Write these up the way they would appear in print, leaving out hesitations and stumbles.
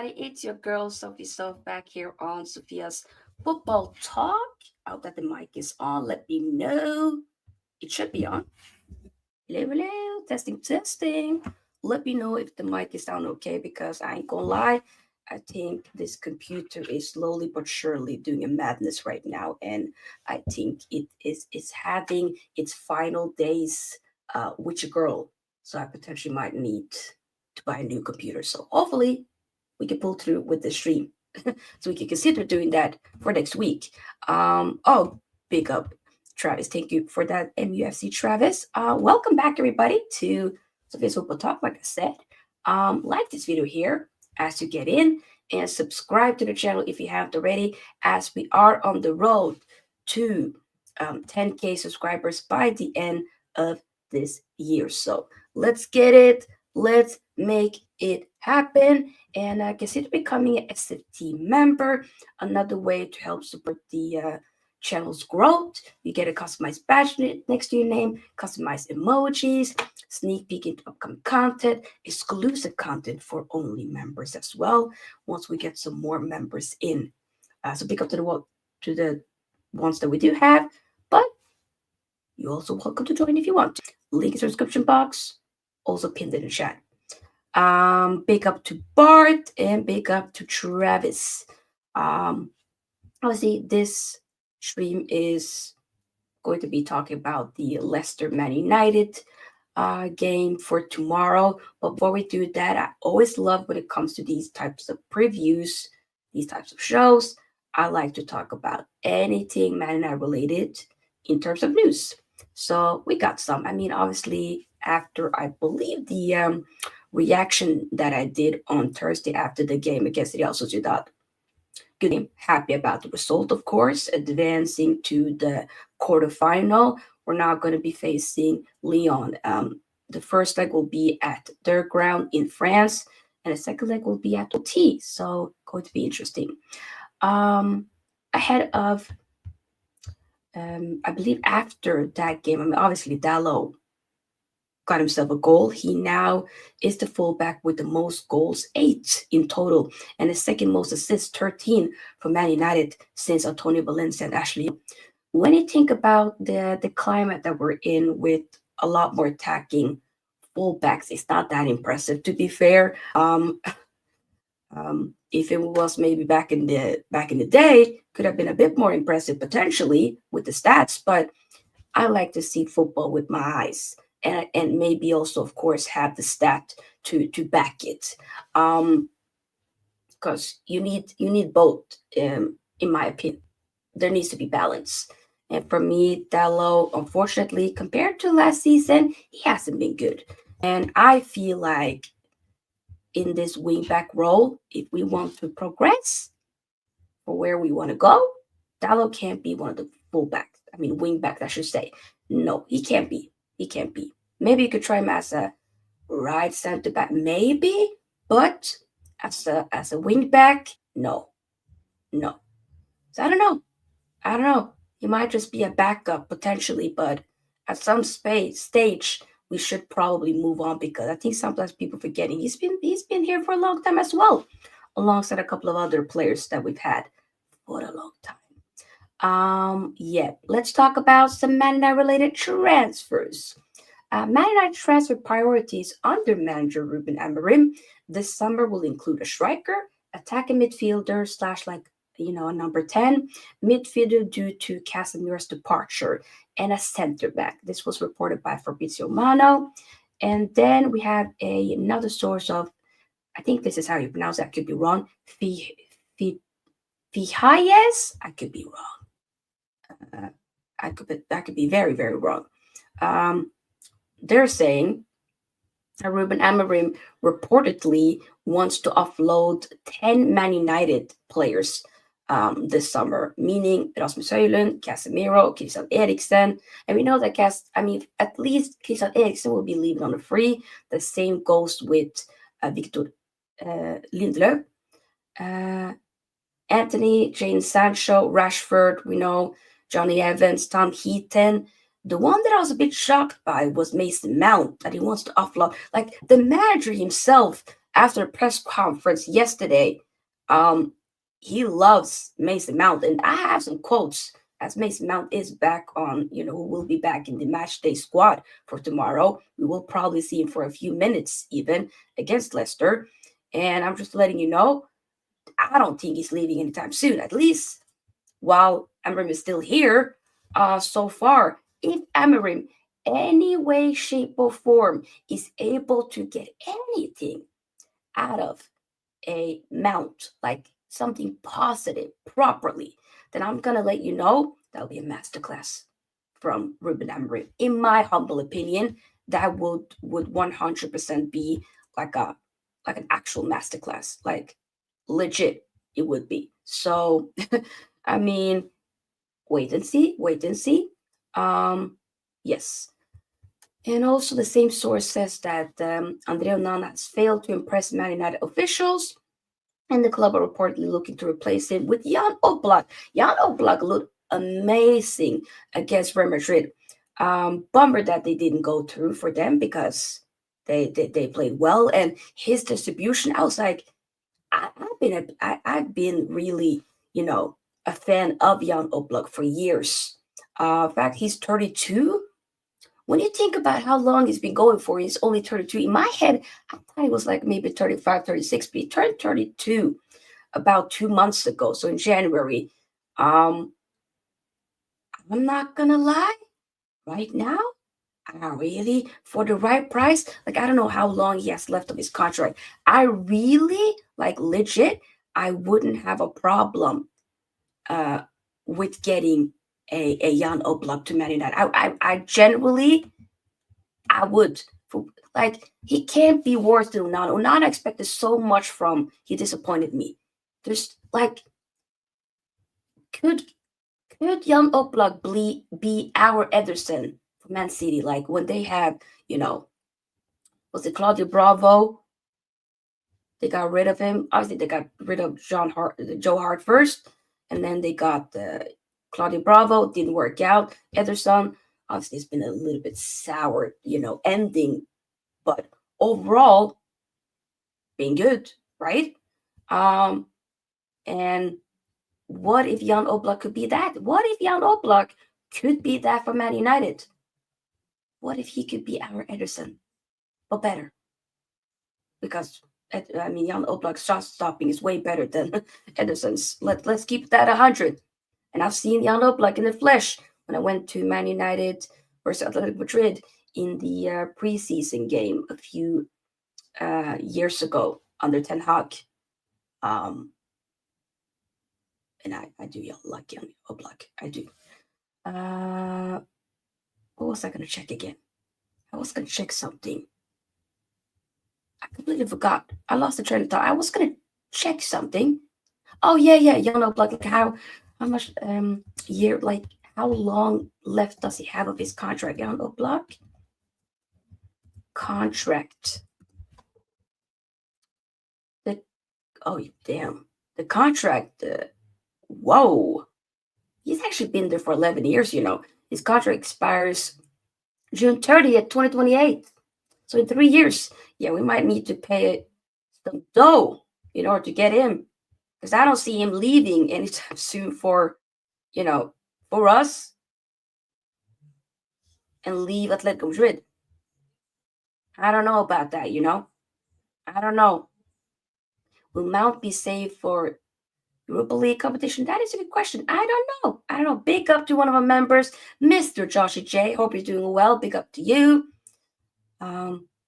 everybody. It's your girl, Sofia, back here on Sofia's Football Talk. I hope that the mic is on. Let me know. It should be on. Hello, hello. Testing, testing. Let me know if the mic is down okay because I ain't gonna lie. I think this computer is slowly but surely doing a madness right now, and I think it's having its final days with your girl. So I potentially might need to buy a new computer. So hopefully we can pull through with the stream. So we can consider doing that for next week. Oh, big up Travis. Thank you for that MUFC, Travis. Welcome back, everybody, to Sofia's Football Talk. Like I said, like this video here as you get in and subscribe to the channel if you haven't already, as we are on the road to 10K subscribers by the end of this year. So let's get it. Let's make it happen. And consider becoming an SFT member, another way to help support the channel's growth. You get a customized badge next to your name, customized emojis, sneak peek into upcoming content, exclusive content for only members as well. Once we get some more members in, so pick up to the ones that we do have, but you're also welcome to join if you want. Link in the description box, also pinned in the chat. Big up to Bart and big up to Travis. Obviously, this stream is going to be talking about the Leicester Man United game for tomorrow. But before we do that, I always love when it comes to these types of previews, these types of shows. I like to talk about anything Man United related in terms of news. So we got some. I mean, obviously, after I believe the reaction that I did on Thursday after the game against Real Sociedad. Good game. Happy about the result, of course. Advancing to the quarterfinal. We're now going to be facing Lyon. The first leg will be at their ground in France, and the second leg will be at OT. So going to be interesting. Ahead of, I believe after that game, I mean, obviously Dalot got himself a goal. He now is the fullback with the most goals, 8 in total, and the second most assists, 13 for Man United since Antonio Valencia and Ashley. When you think about the climate that we're in with a lot more attacking fullbacks, it's not that impressive, to be fair. If it was maybe back in the day, could have been a bit more impressive potentially with the stats, but I like to see football with my eyes. And maybe also, of course, have the stat to back it, because you need both. In my opinion, there needs to be balance. And for me, Dalot, unfortunately, compared to last season, he hasn't been good. And I feel like in this wingback role, if we want to progress for where we want to go, Dalot can't be one of the fullbacks. I mean, wingbacks, I should say. No, he can't be. He can't be. Maybe you could try him as a right center back, maybe, but as a wing back, no. So I don't know. He might just be a backup potentially, but at some stage we should probably move on, because I think sometimes people forgetting he's been here for a long time as well, alongside a couple of other players that we've had for a long time. Yeah, let's talk about some Man United related transfers. Man United transfer priorities under manager Ruben Amorim this summer will include a striker, attacking midfielder / a number 10 midfielder due to Casemiro's departure, and a center back. This was reported by Fabrizio Romano. And then we have another source of, I think this is how you pronounce that, I could be wrong, Fihayes? I could be wrong. I could be very, very wrong. They're saying Ruben Amorim reportedly wants to offload 10 Man United players this summer, meaning Rasmus Hojlund, Casemiro, Christian Eriksen. And we know that at least Christian Eriksen will be leaving on a free. The same goes with Victor Lindelöf. Anthony, Jadon Sancho, Rashford, we know, Johnny Evans, Tom Heaton. The one that I was a bit shocked by was Mason Mount, that he wants to offload. Like, the manager himself after the press conference yesterday, he loves Mason Mount, and I have some quotes as Mason Mount is back on, who will be back in the match day squad for tomorrow. We will probably see him for a few minutes even against Leicester. And I'm just letting you know, I don't think he's leaving anytime soon, at least while Amorim is still here. So far, if Amorim, any way, shape, or form, is able to get anything out of a Mount, like something positive properly, then I'm gonna let you know that'll be a masterclass from Ruben Amorim. In my humble opinion, that would 100% be like an actual masterclass, like legit. It would be. So, I mean, wait and see. Yes. And also, the same source says that Andrea Onana has failed to impress Man United officials, and the club are reportedly looking to replace him with Jan Oblak. Jan Oblak looked amazing against Real Madrid. Bummer that they didn't go through for them because they played well, and his distribution. I was like, I've been really, a fan of Jan Oblak for years. In fact, he's 32. When you think about how long he's been going for, he's only 32. In my head, I thought he was like maybe 35, 36, but he turned 32 about 2 months ago. So in January, I'm not gonna lie, right now, really, for the right price, like I don't know how long he has left of his contract. I really, like legit, I wouldn't have a problem with getting a Jan Oblak to Man United. I generally, I would. Like, he can't be worse than Onana. Onana expected so much from. He disappointed me. There's like, could Jan Oblak be our Ederson for Man City? Like when they had, was it Claudio Bravo? They got rid of him. Obviously, they got rid of Joe Hart first, and then they got Claudio Bravo. Didn't work out. Ederson, obviously, it's been a little bit sour, ending, but overall, being good, right? And what if Jan Oblak could be that? What if Jan Oblak could be that for Man United? What if he could be our Ederson, but better? Because Jan Oblak's shot stopping is way better than Ederson's. Let's keep that 100. And I've seen Jan Oblak in the flesh when I went to Man United versus Atletico Madrid in the preseason game a few years ago under Ten Hag. And I do like Jan Oblak. I do. What was I going to check again? I was going to check something. I completely forgot. I lost the train of thought. I was going to check something. Oh, yeah. Jan Oblak, like how much year, like how long left does he have of his contract? Jan Oblak? Contract. Oh, damn. The contract, whoa. He's actually been there for 11 years, His contract expires June 30th, 2028. So in 3 years, yeah, we might need to pay some dough in order to get him. Because I don't see him leaving anytime soon for us and leave Atletico Madrid. I don't know about that, I don't know. Will Mount be saved for Europa League competition? That is a good question. I don't know. Big up to one of our members, Mr. Joshy J. Hope you're doing well. Big up to you.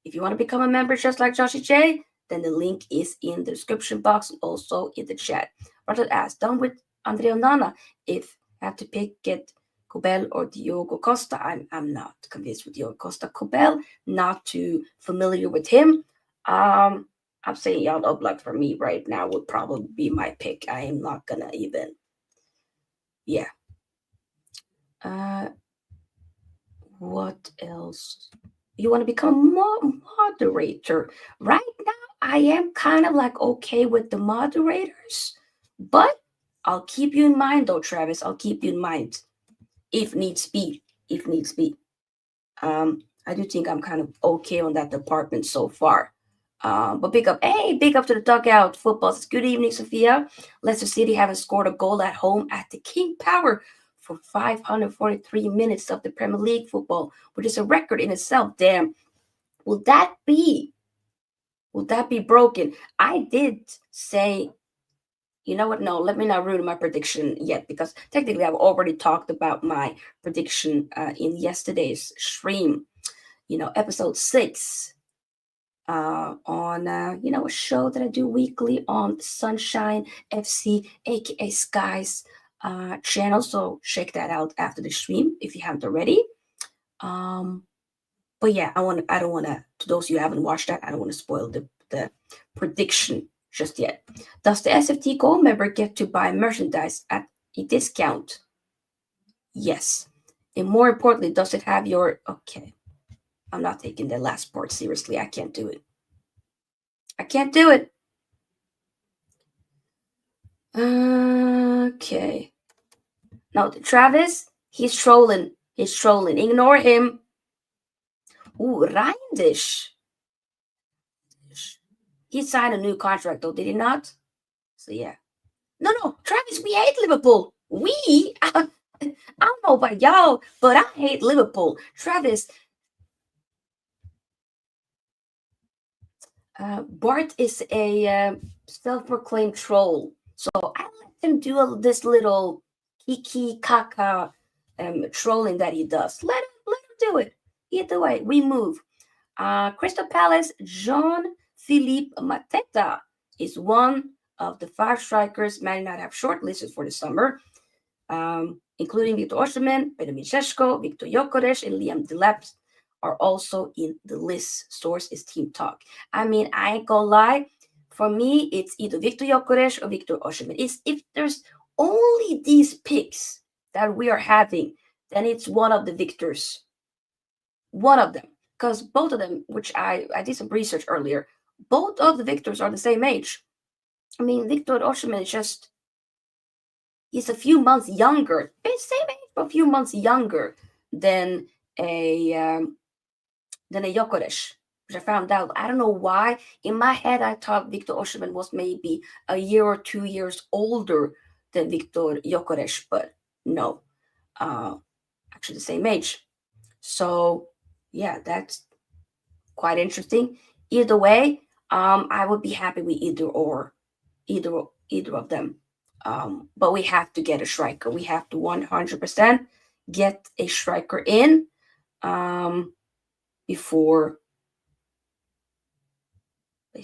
If you want to become a member just like Joshy J, then the link is in the description box, also in the chat. Bartlett asked, done with Andrea Onana. If I have to pick, get Kobel or Diogo Costa. I'm not convinced with Diogo Costa. Kobel, not too familiar with him. I'm saying Jan Oblak for me right now would probably be my pick. I am not gonna even. Yeah. What else? You want to become a moderator? Right now, I am kind of like okay with the moderators, but I'll keep you in mind though, Travis. I'll keep you in mind if needs be. I do think I'm kind of okay on that department so far. But big up to the dugout footballs. Good evening, Sofia. Leicester City haven't scored a goal at home at the King Power for 543 minutes of the Premier League football, which is a record in itself. Damn. Will that be broken? I did say, you know what? No, let me not ruin my prediction yet, because technically I've already talked about my prediction in yesterday's stream. Episode 6. On a show that I do weekly on Sunshine FC, aka Sky's channel. So check that out after the stream if you haven't already. But yeah, I don't want to those of you who haven't watched that, I don't want to spoil the prediction just yet. Does the SFT Gold member get to buy merchandise at a discount? Yes. And more importantly, does it have your okay? I'm not taking the last part seriously. I can't do it. Okay. Now, Travis, he's trolling. Ignore him. Ooh, Reinders. He signed a new contract, though, did he not? So, yeah. No, Travis, we hate Liverpool. I don't know about y'all, but I hate Liverpool. Travis, Bart is a self-proclaimed troll. So I let him do this little kiki kaka trolling that he does. Let him do it. Either way, we move. Crystal Palace, Jean-Philippe Mateta is one of the 5 strikers Man United have shortlisted for the summer, including Victor Osimhen, Benjamin Sesko, Victor Gyökeres, and Liam Delap are also in the list. Source is Team Talk. I mean, I ain't gonna lie. For me, it's either Victor Gyökeres or Victor Osimhen. If there's only these picks that we are having, then it's one of the Victors. One of them. Because both of them, which I did some research earlier, both of the Victors are the same age. I mean, Victor Osimhen is just, he's a few months younger. Same age, but a few months younger than a Gyökeres, which I found out. I don't know why. In my head, I thought Victor Osimhen was maybe a year or 2 years older than Victor Gyökeres, but no, actually the same age. So yeah, that's quite interesting. Either way, I would be happy with either of them. But we have to get a striker. We have to 100% get a striker in before the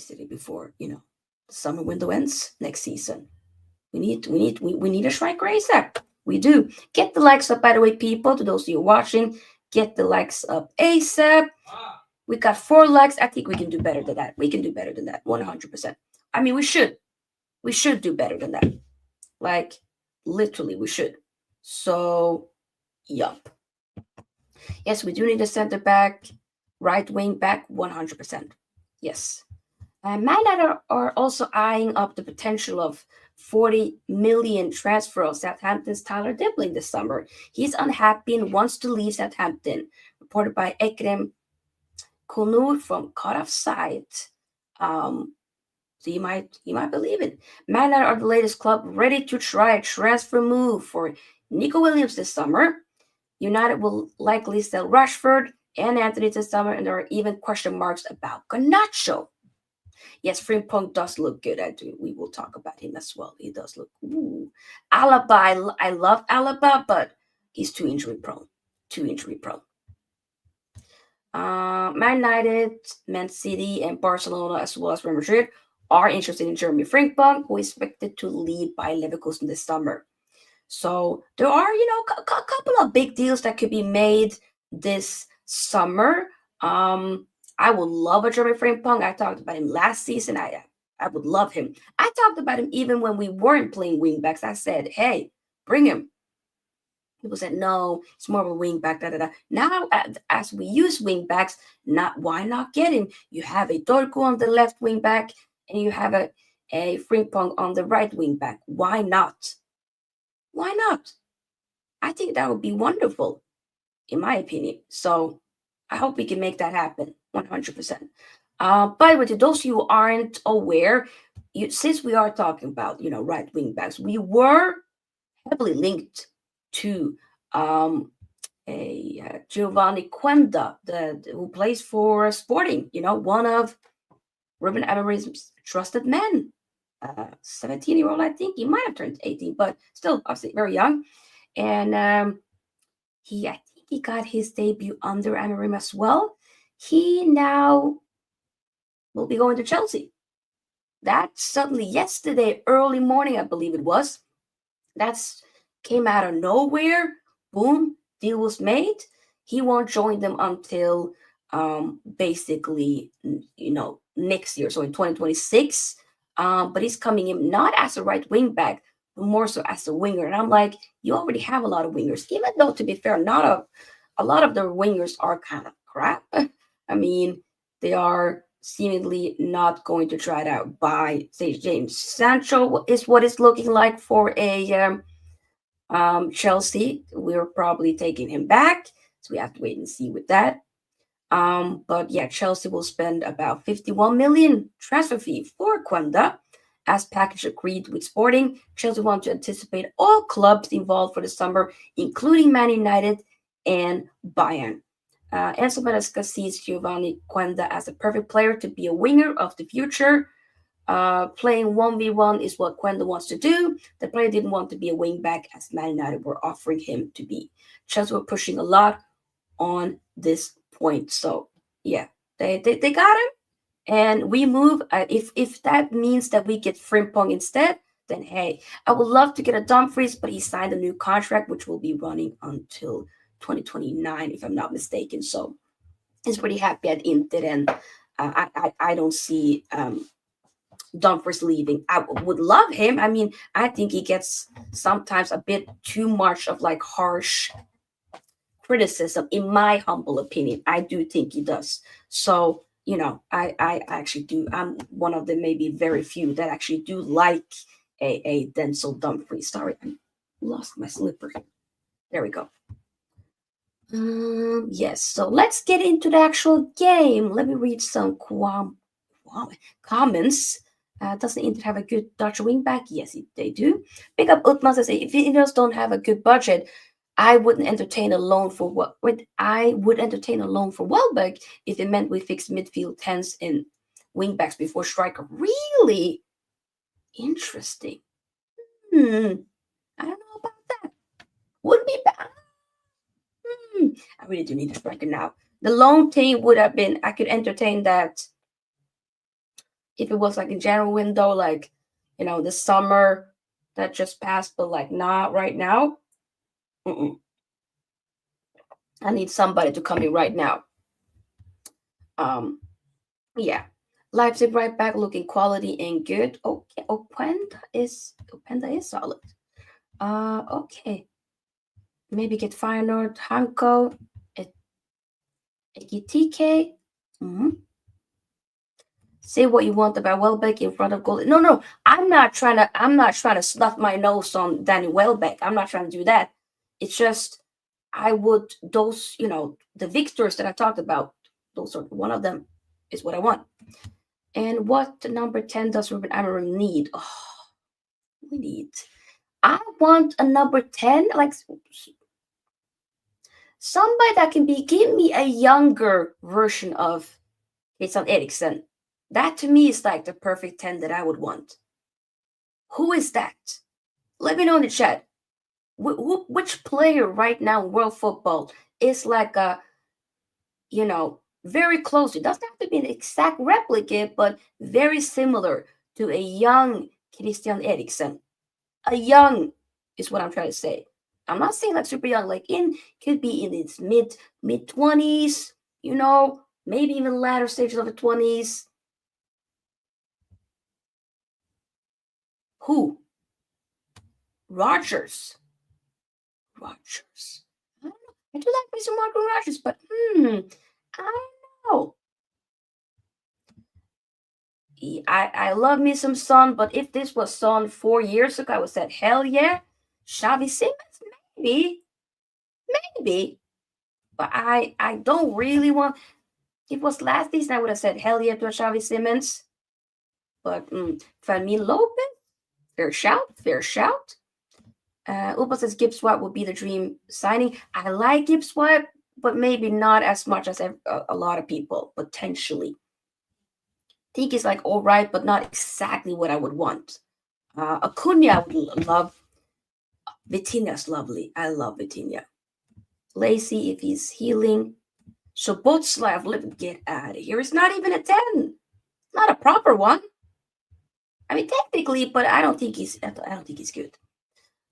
summer window ends next season. We need a striker ASAP. We do. Get the likes up, by the way, people. To those of you watching, get the likes up ASAP. We got 4 likes. I think we can do better than that. 100%. I mean, we should do better than that. Like, literally, we should. So, yup. Yes, we do need a center back, right wing back, 100%. Yes. Man United are also eyeing up the potential of 40 million transfer of Southampton's Tyler Dibling this summer. He's unhappy and wants to leave Southampton. Reported by Ekrem Kulnur from Cut Offside. So you might believe it. Man United are the latest club ready to try a transfer move for Nico Williams this summer. United will likely sell Rashford and Anthony this summer, and there are even question marks about Garnacho. Yes, Frimpong does look good. We will talk about him as well. He does look. Ooh. Alaba, I love Alaba, but he's too injury prone. Man United, Man City, and Barcelona, as well as Real Madrid, are interested in Jeremy Frimpong, who is expected to leave by Leverkusen this summer. So there are, a couple of big deals that could be made this summer. I would love a Jeremy Frimpong. I talked about him last season. I would love him. I talked about him even when we weren't playing wingbacks. I said, hey, bring him. People said, no, it's more of a wingback. Now, as we use wingbacks, why not get him? You have a Dorku on the left wingback, and you have a Frimpong on the right wingback. Why not? Why not? I think that would be wonderful, in my opinion. So I hope we can make that happen, 100%. By the way, to those of you who aren't aware, since we are talking about right wing backs, we were heavily linked to Giovanni Quenda, who plays for Sporting. One of Ruben Amorim's trusted men. 17-year-old, I think he might have turned 18, but still, obviously, very young. And I think he got his debut under Amorim as well. He now will be going to Chelsea. That suddenly yesterday, early morning, I believe it was. That's came out of nowhere. Boom, deal was made. He won't join them until basically next year, so in 2026. But he's coming in not as a right wing back, but more so as a winger. And I'm like, you already have a lot of wingers, even though, to be fair, not a lot of the wingers are kind of crap. I mean, they are seemingly not going to try it out by, say, James Sancho is what it's looking like for a Chelsea. We're probably taking him back, so we have to wait and see with that. But yeah, Chelsea will spend about 51 million transfer fee for Quenda as package agreed with Sporting. Chelsea want to anticipate all clubs involved for the summer, including Man United and Bayern. Enzo Maresca sees Giovanni Quenda as a perfect player to be a winger of the future. Playing 1v1 is what Quenda wants to do. The player didn't want to be a wingback as Man United were offering him to be. Chelsea were pushing a lot on this point. So yeah, they got him, and we move. If that means that we get Frimpong instead, then hey, I would love to get a Dumfries, but he signed a new contract which will be running until 2029, if I'm not mistaken. So he's pretty happy at Inter, and I don't see Dumfries leaving. I would love him. I mean, I think he gets sometimes a bit too much of like harsh criticism, in my humble opinion. I do think he does. So, I actually do. I'm one of the maybe very few that actually do like a Denzel Dumfries. Sorry, I lost my slipper. There we go. Yes, so let's get into the actual game. Let me read some comments. Doesn't Inter have a good Dutch wingback? Yes, they do. Pick up Utman says, if Inter don't have a good budget, I wouldn't entertain a loan for what? I would entertain a loan for Welbeck if it meant we fix midfield tens and wingbacks before striker. Really interesting. I don't know about that. Would be bad. I really do need a striker now. The loan thing would have been, I could entertain that if it was like a general window, like, the summer that just passed, but like not right now. I need somebody to come in right now. Yeah. Leipzig right back looking quality and good. Okay. Openda is solid. Okay. Maybe get Feyenoord, Hanko, Tichy. Say what you want about Welbeck in front of goal. No. I'm not trying to snuff my nose on Danny Welbeck. I'm not trying to do that. It's just those, the victors that I talked about, those are one of them is what I want. And what number 10 does Ruben Amorim need? I want a number 10, like somebody that can give me a younger version of Christian Eriksen. That to me is like the perfect 10 that I would want. Who is that? Let me know in the chat. Which player right now in world football is like a, very close. It doesn't have to be an exact replicate, but very similar to a young Christian Eriksen. A young is what I'm trying to say. I'm not saying like super young, like could be in its mid 20s, maybe even latter stages of the 20s. Who? Rogers. I don't know. I do like me some Marco Rogers, but I don't know. I love me some Son, but if this was Son 4 years ago, I would say hell yeah. Xavi Simons, maybe, but I don't really want. If it was last season, I would have said hell yeah to Xavi Simons. But Fermin Lopez, fair shout, fair shout. Upa says Gibbs White would be the dream signing. I like Gibbs White, but maybe not as much as a lot of people, potentially. I think he's like all right, but not exactly what I would want. Acuna, I would love. Vitinha's lovely. I love Vitinha. Lacey, if he's healing. Soboslav, get out of here. It's not even a 10. Not a proper one. I mean, technically, but I don't think he's good.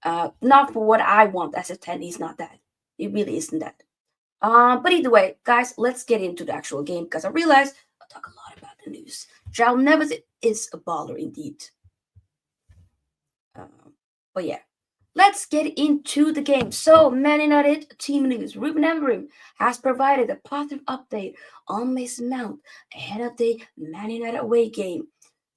Not for what I want as a 10. He's not that. He really isn't that. But either way, guys, let's get into the actual game because I realized I talk a lot about the news. João Neves is a baller indeed. But yeah, let's get into the game. So, Man United team news. Ruben Amorim has provided a positive update on Mason Mount ahead of the Man United away game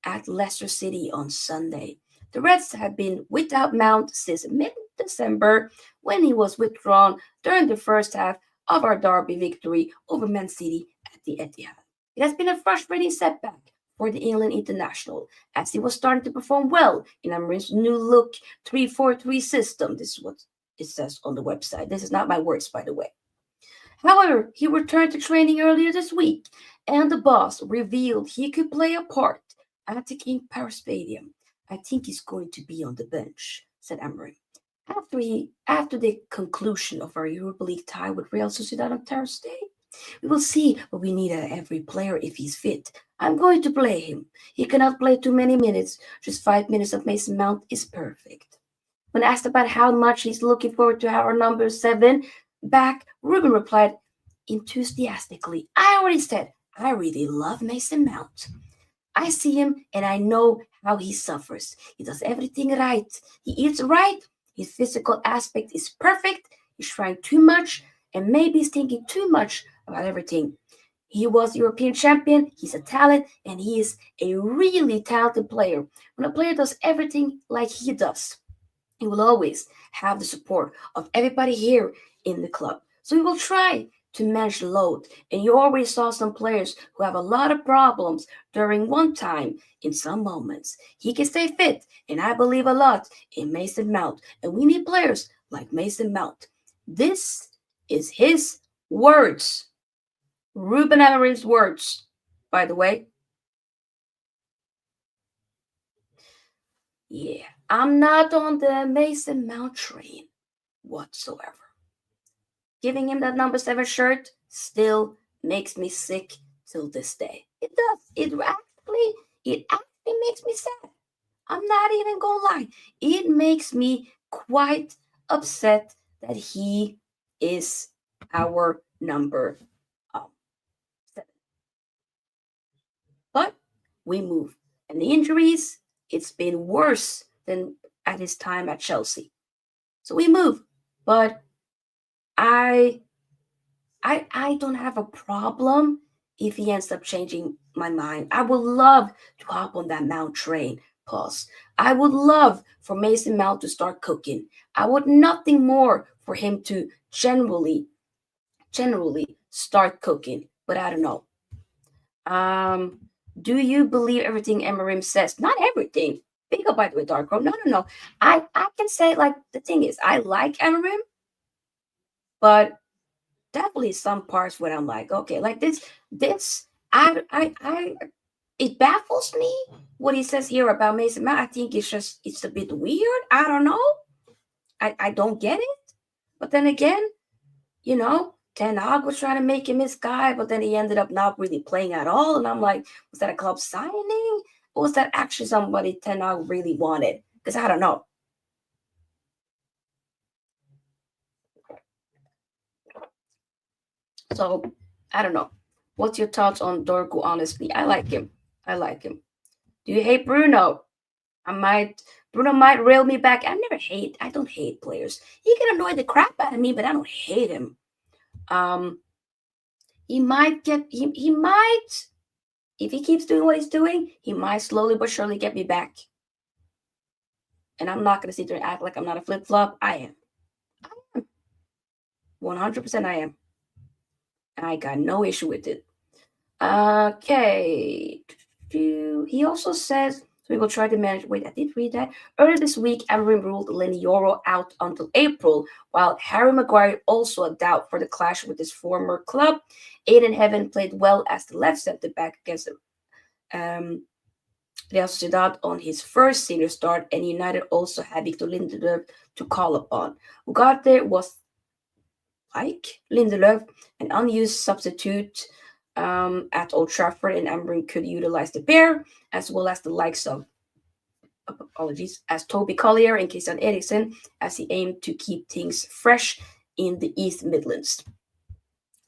at Leicester City on Sunday. The Reds have been without Mount since mid-December when he was withdrawn during the first half of our derby victory over Man City at the Etihad. It has been a frustrating setback for the England international as he was starting to perform well in Amorim's new look 3-4-3 system. This is what it says on the website. This is not my words, by the way. However, he returned to training earlier this week, and the boss revealed he could play a part at the King Power Stadium. I think he's going to be on the bench, said Amorim. After the conclusion of our Europa League tie with Real Sociedad on Thursday, we will see what we need out of every player if he's fit. I'm going to play him. He cannot play too many minutes. Just 5 minutes of Mason Mount is perfect. When asked about how much he's looking forward to have our number 7 back, Ruben replied enthusiastically, I already said, I really love Mason Mount. I see him and I know how he suffers. He does everything right. He eats right. His physical aspect is perfect. He's trying too much and maybe he's thinking too much about everything. He was European champion. He's a talent and he is a really talented player. When a player does everything like he does, he will always have the support of everybody here in the club. So he will try to manage the load. And you already saw some players who have a lot of problems during one time in some moments. He can stay fit, and I believe a lot in Mason Mount. And we need players like Mason Mount. This is his words. Ruben Amorim's words, by the way. Yeah, I'm not on the Mason Mount train whatsoever. Giving him that number 7 shirt still makes me sick till this day. It does. It actually makes me sad. I'm not even gonna lie. It makes me quite upset that he is our number 7. But we move. And the injuries, it's been worse than at his time at Chelsea. So we move. But I don't have a problem if he ends up changing my mind. I would love to hop on that Mount train. Pause. I would love for Mason Mount to start cooking. I would nothing more for him to generally start cooking. But I don't know. Do you believe everything Amorim says? Not everything. Big up, by the way, Darko. No. I can say, like, the thing is, I like Amorim, but definitely some parts where I'm like, okay, like this, it baffles me what he says here about Mason Mount. I think it's a bit weird. I don't know. I don't get it. But then again, Ten Hag was trying to make him his guy, but then he ended up not really playing at all. And I'm like, was that a club signing? Or was that actually somebody Ten Hag really wanted? Because I don't know. So, I don't know. What's your thoughts on Dorgu, honestly? I like him. Do you hate Bruno? Bruno might rail me back. I don't hate players. He can annoy the crap out of me, but I don't hate him. He might, if he keeps doing what he's doing, he might slowly but surely get me back. And I'm not going to sit there and act like I'm not a flip-flop. I am. 100% I am. I got no issue with it. Okay. He also says, so we will try to manage. Wait, I did read that. Earlier this week, Amorim ruled Linioro out until April, while Harry Maguire also a doubt for the clash with his former club. Aiden Heaven played well as the left centre back against Real Sociedad on his first senior start, and United also had Victor Lindelöf to call upon. Ugarte was like Lindelöf, an unused substitute at Old Trafford, and Amorim could utilize the pair, as well as the likes of as Toby Collier and Christian Eriksen, as he aimed to keep things fresh in the East Midlands.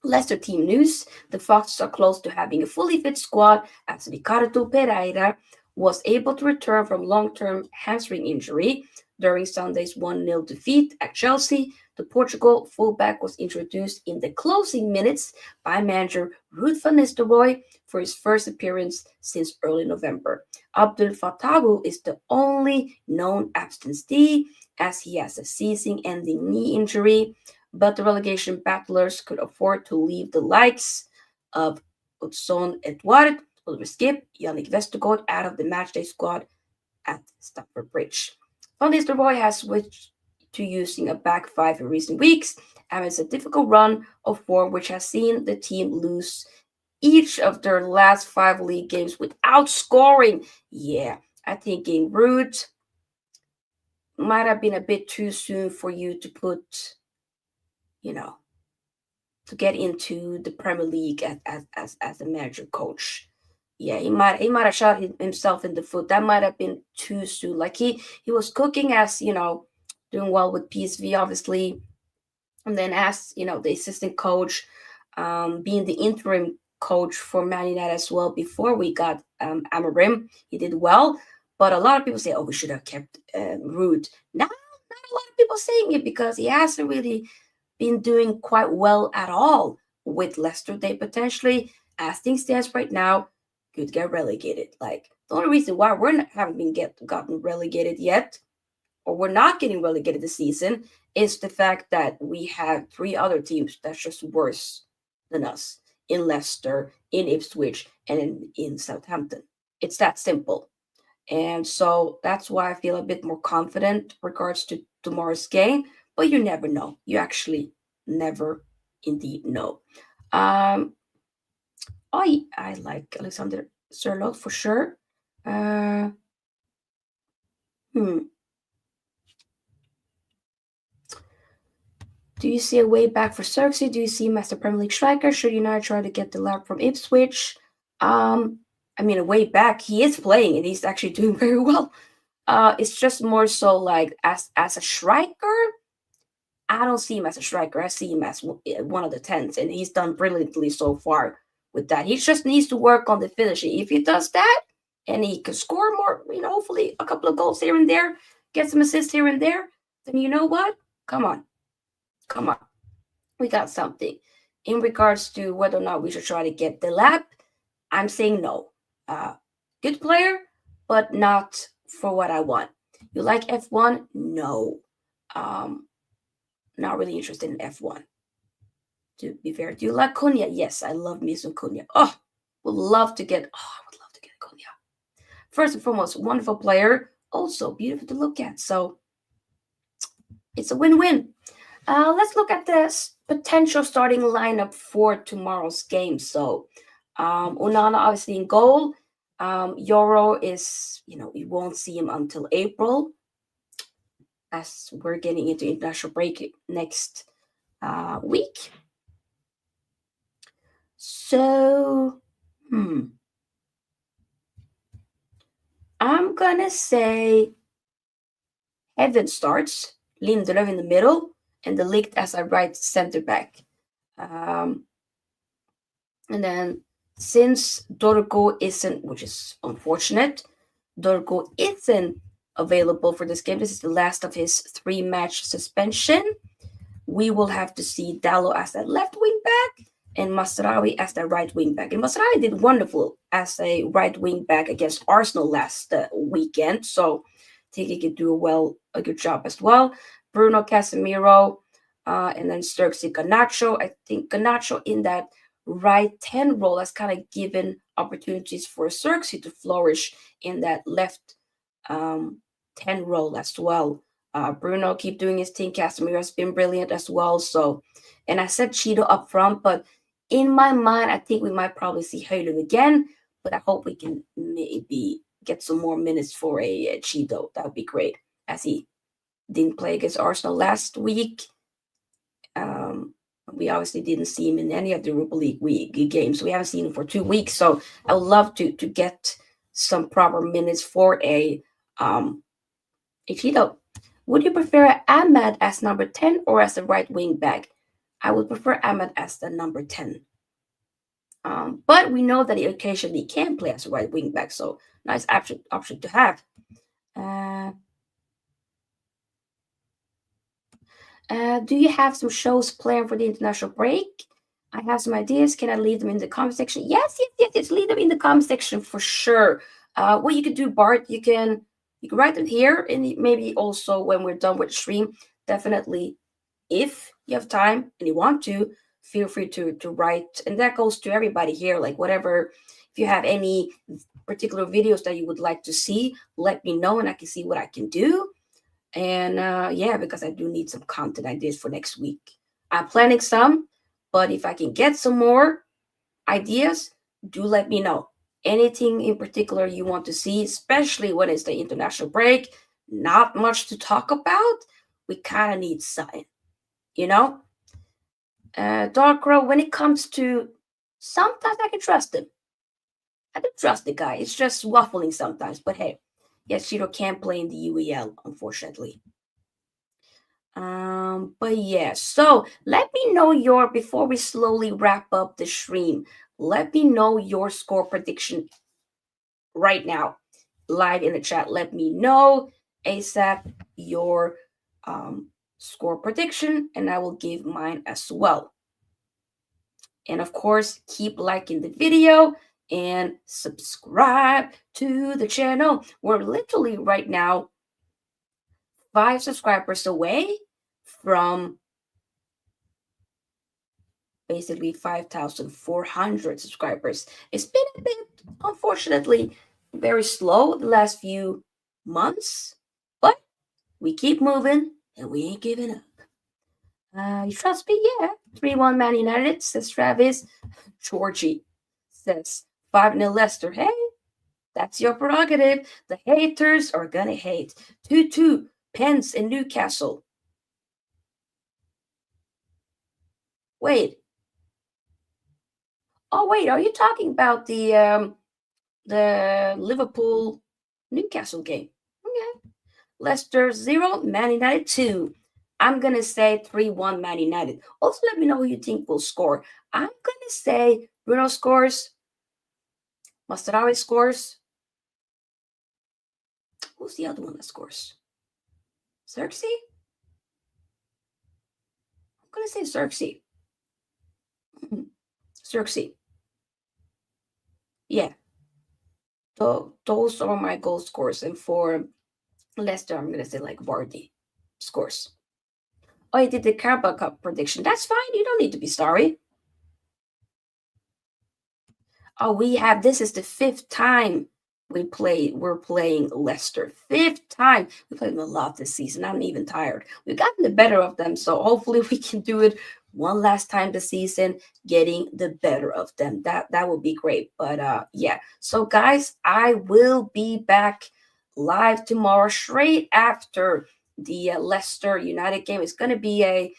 Leicester team news: the Foxes are close to having a fully fit squad, as Ricardo Pereira was able to return from long-term hamstring injury during Sunday's 1-0 defeat at Chelsea. The Portugal fullback was introduced in the closing minutes by manager Ruud van Nistelrooy for his first appearance since early November. Abdul Fatawu is the only known absentee, as he has a season-ending knee injury, but the relegation battlers could afford to leave the likes of Hudson Edouard, Oliver Skip, Yannick Vestergaard out of the matchday squad at Stamford Bridge. Van Nistelrooy has switched to using a back five in recent weeks, amidst a difficult run of form which has seen the team lose each of their last 5 league games without scoring. Yeah, I think in Ruud might have been a bit too soon for you to put, to get into the Premier League as a manager coach. Yeah, he might have shot himself in the foot. That might have been too soon. Like he was cooking as, doing well with PSV, obviously. And then as, the assistant coach, being the interim coach for Man United as well before we got Amorim. He did well. But a lot of people say, oh, we should have kept Ruud. Not a lot of people saying it because he hasn't really been doing quite well at all with Leicester. They potentially, as things stand right now, could get relegated. Like, the only reason why haven't been gotten relegated yet, or we're not getting relegated this season, is the fact that we have 3 other teams that's just worse than us in Leicester, in Ipswich, and in Southampton. It's that simple. And so that's why I feel a bit more confident regards to tomorrow's game, but you never know. You actually never indeed know. I like Alexander Sørloth for sure. Do you see a way back for Zirkzee? Do you see him as the Premier League striker? Should United try to get the lad from Ipswich? A way back, he is playing and he's actually doing very well. It's just more so like as a striker, I don't see him as a striker. I see him as one of the 10s, and he's done brilliantly so far with that. He just needs to work on the finishing. If he does that, and he can score more, hopefully a couple of goals here and there, get some assists here and there, then you know what? Come on. We got something. In regards to whether or not we should try to get the lab, I'm saying no. Good player, but not for what I want. You like F1? No. Not really interested in F1. To be fair, do you like Cunha? Yes, I love me some Cunha. I would love to get Cunha. First and foremost, wonderful player. Also beautiful to look at. So it's a win-win. Let's look at the potential starting lineup for tomorrow's game. So Onana obviously in goal. Euro is, we won't see him until April, as we're getting into international break next week. So, I'm gonna say Heaven starts, Lindelöf in the middle, and the Ligt as a right center back. And then since Dorgo isn't, which is unfortunate, Dorgo isn't available for this game. This is the last of his 3-match suspension. We will have to see Dalot as that left wing back and Mazraoui as the right wing back. And Mazraoui did wonderful as a right wing back against Arsenal last weekend. So I think he could do a good job as well. Bruno Casemiro, and then Zirkzee Garnacho. I think Garnacho in that right 10 role has kind of given opportunities for Zirkzee to flourish in that left 10 role as well. Bruno keep doing his thing. Casemiro has been brilliant as well. So, and I said Cheeto up front, but in my mind, I think we might probably see Hojlund again. But I hope we can maybe get some more minutes for a Cheeto. That would be great, as he didn't play against Arsenal last week. We obviously didn't see him in any of the Europa League games. We haven't seen him for 2 weeks, so I would love to get some proper minutes for a Cheeto. Would you prefer Ahmad as number 10 or as the right wing back? I would prefer Ahmad as the number 10. But we know that he occasionally can play as a right wing back, so nice option to have. Do you have some shows planned for the international break? I have some ideas. Can I leave them in the comment section? Yes. Leave them in the comment section for sure. What you could do, Bart, you can write them here, and maybe also when we're done with the stream, definitely, if you have time and you want to, feel free to write. And that goes to everybody here. Like whatever, if you have any particular videos that you would like to see, let me know, and I can see what I can do. And yeah, because I do need some content ideas for next week. I'm planning some, but if I can get some more ideas, do let me know. Anything in particular you want to see, especially when it's the international break, not much to talk about. We kind of need something, you know? Darkrow, when it comes to, sometimes I can trust him. I can trust the guy. It's just waffling sometimes, but hey, yes, Shiro can't play in the UEL, unfortunately. But yeah, so let me know before we slowly wrap up the stream, let me know your score prediction right now, live in the chat. Let me know ASAP your score prediction, and I will give mine as well. And of course, keep liking the video and subscribe to the channel. We're literally right now 5 subscribers away from basically 5,400 subscribers. It's been a bit, unfortunately, very slow the last few months, but we keep moving and we ain't giving up. You trust me? Yeah. 3-1 Man United, says Travis. Georgie says 5-0 Leicester. Hey, that's your prerogative. The haters are gonna hate. 2-2 Pence in Newcastle. Wait. Oh, wait, are you talking about the Liverpool Newcastle game? Okay. Leicester 0, Man United 2. I'm gonna say 3-1 Man United. Also, let me know who you think will score. I'm gonna say Bruno scores. Mazraoui scores. Who's the other one that scores? Zirkzee? I'm gonna say Zirkzee. Zirkzee. Yeah. Those are my goal scores. And for Leicester, I'm gonna say like Vardy scores. Oh, you did the Carabao Cup prediction. That's fine. You don't need to be sorry. Oh, this is the 5th time we're playing Leicester. 5th time. We played them a lot this season. I'm even tired. We've gotten the better of them, so hopefully we can do it one last time this season, getting the better of them. That would be great. But yeah. So guys, I will be back live tomorrow, straight after the Leicester United game. It's gonna be a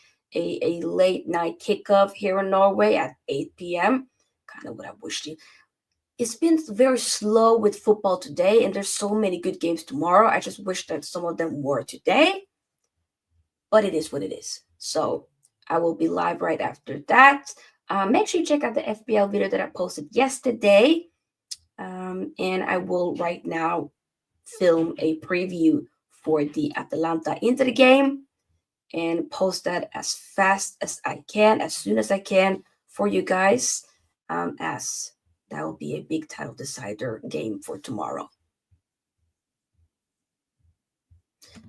late night kickoff here in Norway at 8 p.m. Kind of what I wished you. It's been very slow with football today, and there's so many good games tomorrow. I just wish that some of them were today, but it is what it is. So I will be live right after that. Make sure you check out the FPL video that I posted yesterday, and I will right now film a preview for the Atalanta Inter the game and post that as fast as I can, as soon as I can for you guys, as that will be a big title decider game for tomorrow.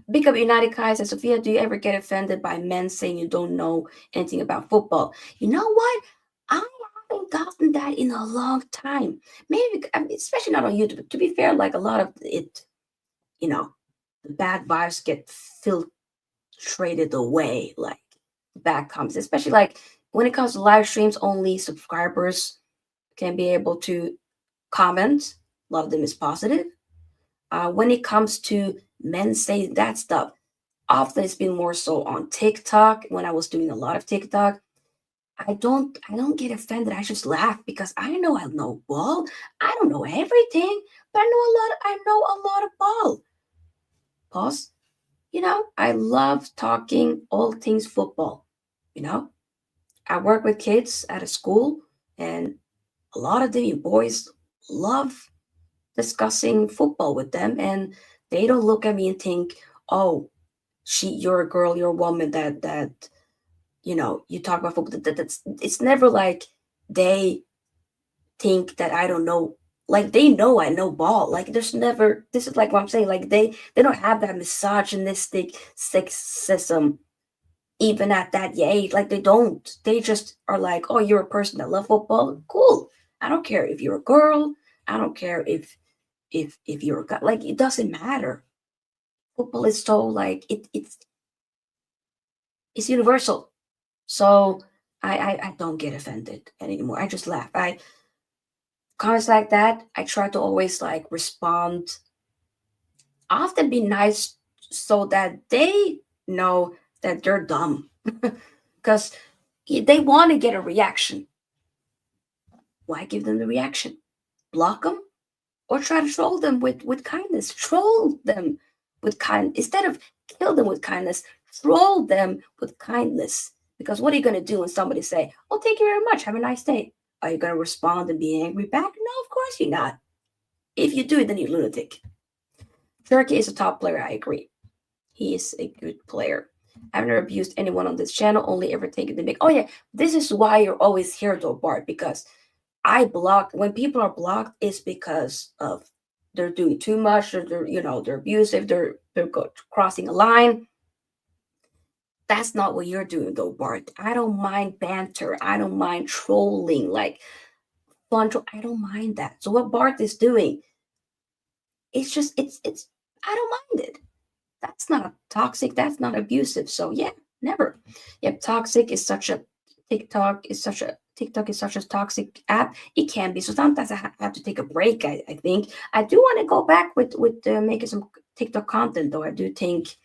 Big up United guys and Sofia, do you ever get offended by men saying you don't know anything about football? You know what? I haven't haven't gotten that in a long time. Maybe, I mean, especially not on YouTube. To be fair, like a lot of it, you know, the bad vibes get filtrated away, like bad comments, especially like when it comes to live streams, only subscribers can be able to comment. A lot of them is positive. When it comes to men saying that stuff, often it's been more so on TikTok. When I was doing a lot of TikTok, I don't get offended. I just laugh because I know ball. I don't know everything, but I know a lot of ball. Pause. I love talking all things football. You know, I work with kids at a school, and a lot of the boys love discussing football with them, and they don't look at me and think, "Oh, you're a girl, you're a woman that you talk about football." That's it's never like they think that I don't know. Like they know I know ball. Like there's never. This is like what I'm saying. Like they don't have that misogynistic sexism even at that age. Like they don't. They just are like, oh, you're a person that love football. Cool. I don't care if you're a girl. I don't care if you're a guy. Like it doesn't matter. Football is so like it's universal. So I don't get offended anymore. I just laugh. I comments like that. I try to always like respond. Often be nice so that they know that they're dumb because they want to get a reaction. Why give them the reaction? Block them or try to troll them with kindness. Troll them with kindness instead of kill them with kindness. Troll them with kindness. Because what are you going to do when somebody say, "Oh, thank you very much. Have a nice day"? Are you going to respond and be angry back? No, of course you're not. If you do it, then you're lunatic. Zirkzee is a top player. I agree. He is a good player. I've never abused anyone on this channel. Only ever taken the mic. Oh yeah, this is why you're always here, though, Bart. Because I block when people are blocked. It's because of they're doing too much, or they're abusive. They're crossing a line. That's not what you're doing, though, Bart. I don't mind banter. I don't mind trolling, like fun. I don't mind that. So what Bart is doing, it's just it's. I don't mind it. That's not toxic. That's not abusive. So yeah, never. Yep, toxic is such a TikTok is such a toxic app. It can be. So sometimes I have to take a break. I think I do want to go back with making some TikTok content, though. I do think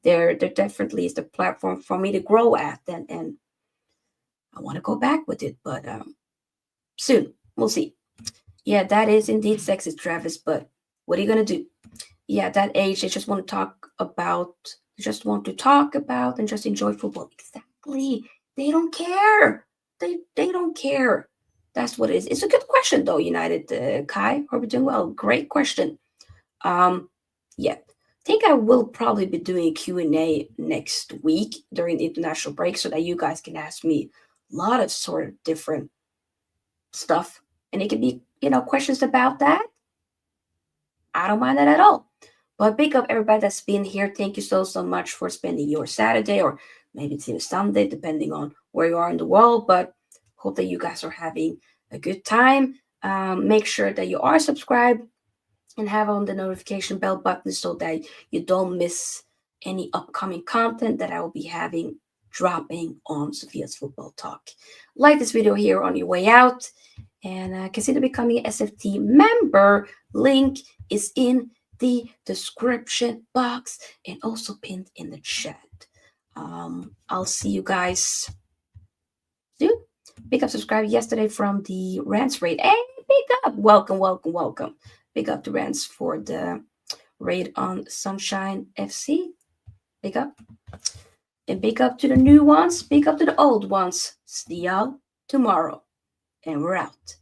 there definitely is the platform for me to grow at, and I want to go back with it, but soon we'll see. Yeah, that is indeed sexist, Travis. But what are you gonna do? Yeah, that age, they just want to talk about, and just enjoy football. Exactly. They don't care. They don't care. That's what it is. It's a good question though, United Kai. Hope you're doing well. Great question. Yeah. I think I will probably be doing a Q&A next week during the international break so that you guys can ask me a lot of sort of different stuff. And it could be, questions about that. I don't mind that at all. But big up everybody that's been here. Thank you so much for spending your Saturday, or maybe it's even Sunday, depending on where you are in the world. But hope that you guys are having a good time. Make sure that you are subscribed and have on the notification bell button so that you don't miss any upcoming content that I will be having dropping on Sofia's Football Talk. Like this video here on your way out, and consider becoming an SFT member. Link is in the description box and also pinned in the chat. I'll see you guys soon. Big up subscribe yesterday from the Rants raid. Hey, big up. Welcome. Big up to Rants for the raid on Sunshine FC. Big up. And big up to the new ones. Big up to the old ones. See y'all tomorrow. And we're out.